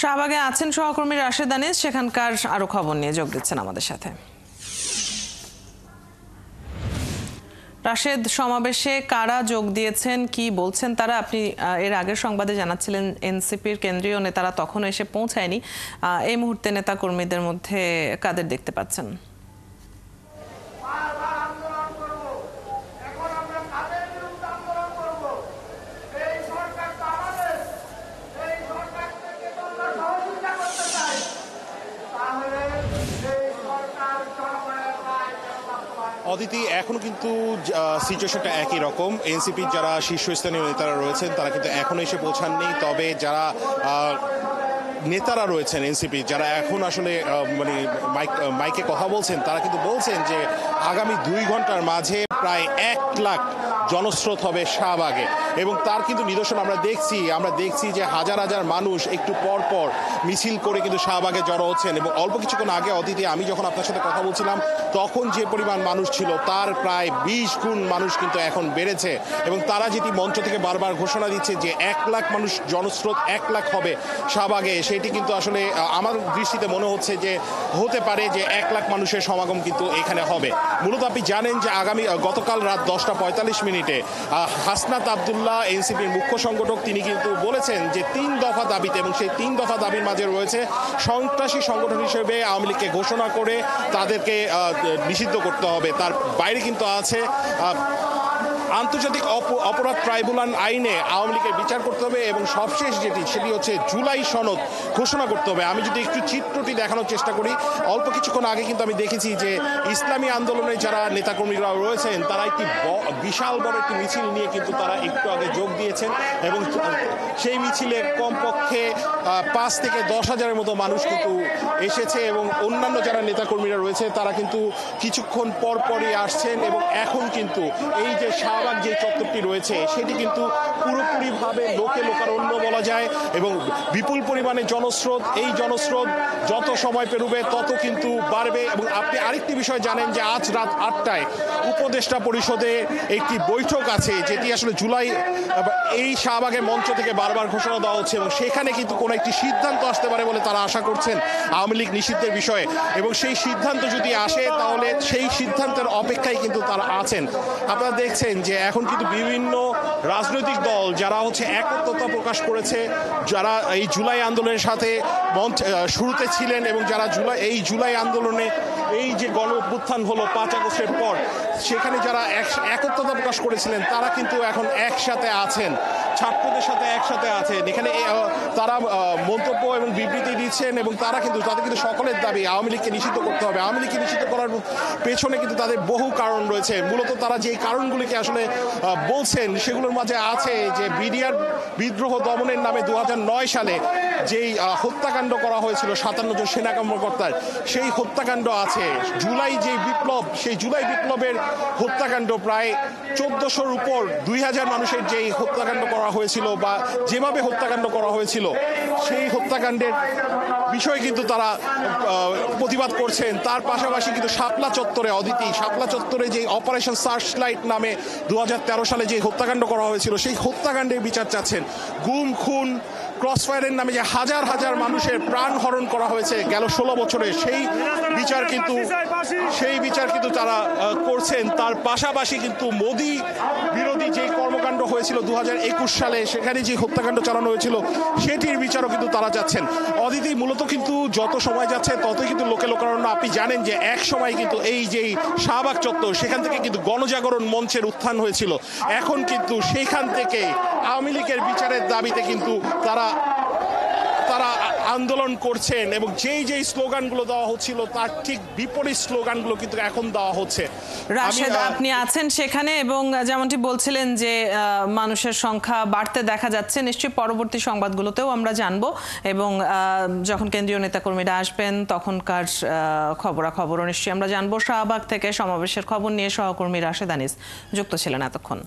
শাহবাগে আছেন সহকর্মী রাশেদ আনিস, সেখানকার আরো খবর নিয়ে যোগ দিচ্ছেন আমাদের সাথে। রাশেদ, সমাবেশে কারা যোগ দিয়েছেন, কি বলছেন তারা? আপনি এর আগের সংবাদে জানাচ্ছিলেন এনসিপির কেন্দ্রীয় নেতারা তখনও এসে পৌঁছায়নি। এই মুহূর্তে নেতা কর্মীদের মধ্যে কাদের দেখতে পাচ্ছেন? অদিতি, এখনো কিন্তু সিচুয়েশনটা একই রকম। এনসিপির যারা শীর্ষস্থানীয় নেতারা রয়েছেন তারা কিন্তু এখনো এসে পৌঁছাননি। তবে যারা নেতারা রয়েছেন এনসিপি, যারা এখন আসলে মানে মাইকে কথা বলছেন, তারা কিন্তু বলছেন যে আগামী 2 ঘন্টার মাঝে প্রায় 1 লাখ জনস্রোত হবে শাহবাগে। এবং তার কিন্তু নিদর্শন আমরা দেখছি যে হাজার হাজার মানুষ একটু পর পর মিছিল করে কিন্তু শাহবাগে জড়ো হচ্ছেন। এবং অল্প কিছুক্ষণ আগে অতিথি আমি যখন আপনার সাথে কথা বলছিলাম তখন যে পরিমাণ মানুষ ছিল তার প্রায় 20 গুণ মানুষ কিন্তু এখন বেড়েছে। এবং তারা যেটি মঞ্চ থেকে বারবার ঘোষণা দিচ্ছে যে 1 লাখ মানুষ জনস্রোত 1 লাখ হবে শাহবাগে, সেটি কিন্তু আসলে আমার দৃষ্টিতে মনে হচ্ছে যে হতে পারে যে 1 লাখ মানুষের সমাগম কিন্তু এখানে হবে। মূলত আপনি জানেন যে গতকাল রাত 10:45 হাসনাত আব্দুল্লাহ, এনসিপির মুখ্য সংগঠক, তিনি কিন্তু বলেছেন যে 3 দফা দাবিতে, এবং সেই 3 দফা দাবির মাঝে রয়েছে সন্ত্রাসী সংগঠন হিসেবে আওয়ামী লীগকে ঘোষণা করে তাদেরকে নিষিদ্ধ করতে হবে। তার বাইরে কিন্তু আছে আন্তর্জাতিক অপরাধ ট্রাইব্যুনাল আইনে আওয়ামী লীগের বিচার করতে হবে, এবং সবশেষ সেটি হচ্ছে জুলাই সনদ ঘোষণা করতে হবে। আমি যদি একটু চিত্রটি দেখানোর চেষ্টা করি, অল্প কিছুক্ষণ আগে কিন্তু আমি দেখেছি যে ইসলামী আন্দোলনের যারা নেতাকর্মীরা রয়েছেন তারা একটি বিশাল বড় একটি মিছিল নিয়ে কিন্তু তারা একটু আগে যোগ দিয়েছেন। এবং সেই মিছিলে কমপক্ষে 5 থেকে 10 হাজারের মতো মানুষ কিন্তু এসেছে। এবং অন্যান্য যারা নেতাকর্মীরা রয়েছে তারা কিন্তু কিছুক্ষণ পর পরই আসছেন। এবং এখন কিন্তু এই যে শাহবাগ যে চত্বরটি রয়েছে সেটি কিন্তু পুরোপুরিভাবে লোকারণ্য বলা যায়, এবং বিপুল পরিমাণে জনস্রোত, এই জনস্রোত যত সময় পেরোবে তত কিন্তু বাড়বে। এবং আপনি আরেকটি বিষয় জানেন যে আজ রাত 8টায় উপদেষ্টা পরিষদে একটি বৈঠক আছে, যেটি আসলে জুলাই এই শাহবাগের মঞ্চ থেকে বারবার ঘোষণা দেওয়া হচ্ছে, এবং সেখানে কিন্তু কোনো একটি সিদ্ধান্ত আসতে পারে বলে তারা আশা করছেন আওয়ামী লীগ নিষিদ্ধের বিষয়ে। এবং সেই সিদ্ধান্ত যদি আসে তাহলে সেই সিদ্ধান্তের অপেক্ষায় কিন্তু তারা আছেন। আপনারা দেখছেন যে এখন কিন্তু বিভিন্ন রাজনৈতিক দল যারা একত্রতা প্রকাশ করেছে, যারা এই জুলাই আন্দোলনের সাথে শুরুতে ছিলেন, এবং যারা এই জুলাই আন্দোলনে এই যে গণ অভ্যুত্থান হলো 5 আগস্টের পর, সেখানে যারা একত্রতা প্রকাশ করেছিলেন তারা কিন্তু এখন একসাথে আছেন, ছাত্রদের সাথে একসাথে আছেন। এখানে তারা মন্তব্য এবং বিবৃতি দিচ্ছেন, এবং তাদের কিন্তু সকলের দাবি আওয়ামী লীগকে নিষিদ্ধ করতে হবে। আওয়ামী লীগকে নিষিদ্ধ করার পেছনে কিন্তু তাদের বহু কারণ রয়েছে। মূলত তারা যে কারণগুলিকে আসলে বলছেন সেগুলোর মাঝে আছে যে বিডিআর বিদ্রোহ দমনের নামে 2009 সালে যেই হত্যাকাণ্ড করা হয়েছিল 57 জন সেনা কর্মকর্তার, সেই হত্যাকাণ্ড আছে। জুলাই যে বিপ্লব, সেই জুলাই বিপ্লবের হত্যাকাণ্ড প্রায় 1400-র উপর 2000 মানুষের যেই হত্যাকাণ্ড করা হয়েছিল, বা যেভাবে হত্যাকাণ্ড করা হয়েছিল সেই হত্যাকাণ্ডের বিষয়ে কিন্তু তারা প্রতিবাদ করছেন। তার পাশাপাশি কিন্তু শাপলা চত্বরে যে অপারেশন সার্চলাইট নামে 2013 সালে যে হত্যাকাণ্ড করা হয়েছিল সেই হত্যাকাণ্ডের বিচার চাচ্ছেন। গুম, খুন, ক্রসফায়ারের নামে যে হাজার হাজার মানুষের প্রাণ হরণ করা হয়েছে গেল 16 বছরে, সেই বিচার কিন্তু তারা করছেন। তার পাশাপাশি কিন্তু মোদি বিরোধী যে কর্মকাণ্ড হয়েছিল 2021 সালে, সেখানে যে হত্যাকাণ্ড চালানো হয়েছিল সেটির বিচারও কিন্তু তারা যাচ্ছেন। অদিতি, মূলত কিন্তু যত সময় যাচ্ছে ততই কিন্তু লোকারণ্য। আপনি জানেন যে এক সময় কিন্তু এই যে শাহবাগ চত্বর, সেখান থেকে কিন্তু গণজাগরণ মঞ্চের উত্থান হয়েছিল। এখন কিন্তু সেখান থেকে আওয়ামী লীগের বিচারের দাবিতে কিন্তু তারা আন্দোলন করছেন, এবং যেই স্লোগানগুলো দেওয়া হচ্ছিল তার ঠিক বিপরীত স্লোগানগুলো কিন্তু এখন দেওয়া হচ্ছে। রাশেদ, আপনি আছেন সেখানে, এবং যেমনটি বলছিলেন যে মানুষের সংখ্যা বাড়তে দেখা যাচ্ছে। নিশ্চয়ই পরবর্তী সংবাদগুলোতেও আমরা জানবো, এবং যখন কেন্দ্রীয় নেতাকর্মীরা আসবেন তখনকার খবরাখবরও নিশ্চয়ই আমরা জানবো। শাহবাগ থেকে সমাবেশের খবর নিয়ে সহকর্মী রাশেদ আনিস যুক্ত ছিলেন এতক্ষণ।